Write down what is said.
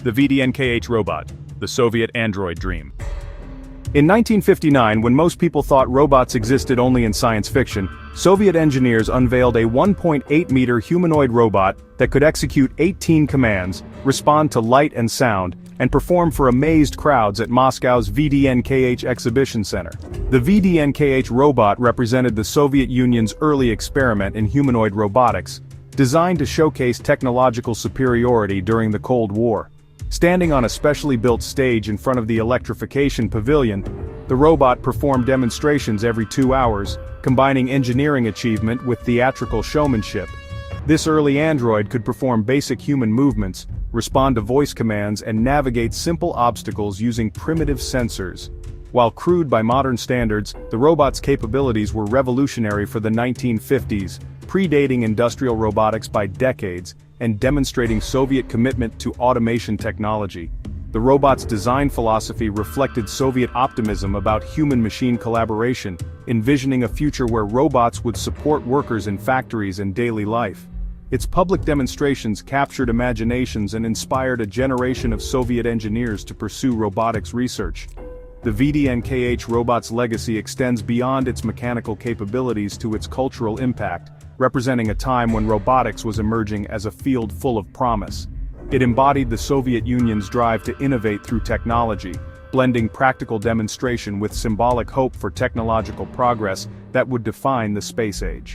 The VDNKh Robot, the Soviet android dream. In 1959, when most people thought robots existed only in science fiction, Soviet engineers unveiled a 1.8-meter humanoid robot that could execute 18 commands, respond to light and sound, and perform for amazed crowds at Moscow's VDNKh Exhibition Center. The VDNKh Robot represented the Soviet Union's early experiment in humanoid robotics, designed to showcase technological superiority during the Cold War. Standing on a specially built stage in front of the electrification pavilion, the robot performed demonstrations every 2 hours, combining engineering achievement with theatrical showmanship. This early android could perform basic human movements, respond to voice commands, and navigate simple obstacles using primitive sensors. While crude by modern standards, the robot's capabilities were revolutionary for the 1950s, predating industrial robotics by decades, and demonstrating Soviet commitment to automation technology. The robot's design philosophy reflected Soviet optimism about human-machine collaboration, envisioning a future where robots would support workers in factories and daily life. Its public demonstrations captured imaginations and inspired a generation of Soviet engineers to pursue robotics research. The VDNKh Robot's legacy extends beyond its mechanical capabilities to its cultural impact, representing a time when robotics was emerging as a field full of promise. It embodied the Soviet Union's drive to innovate through technology, blending practical demonstration with symbolic hope for technological progress that would define the space age.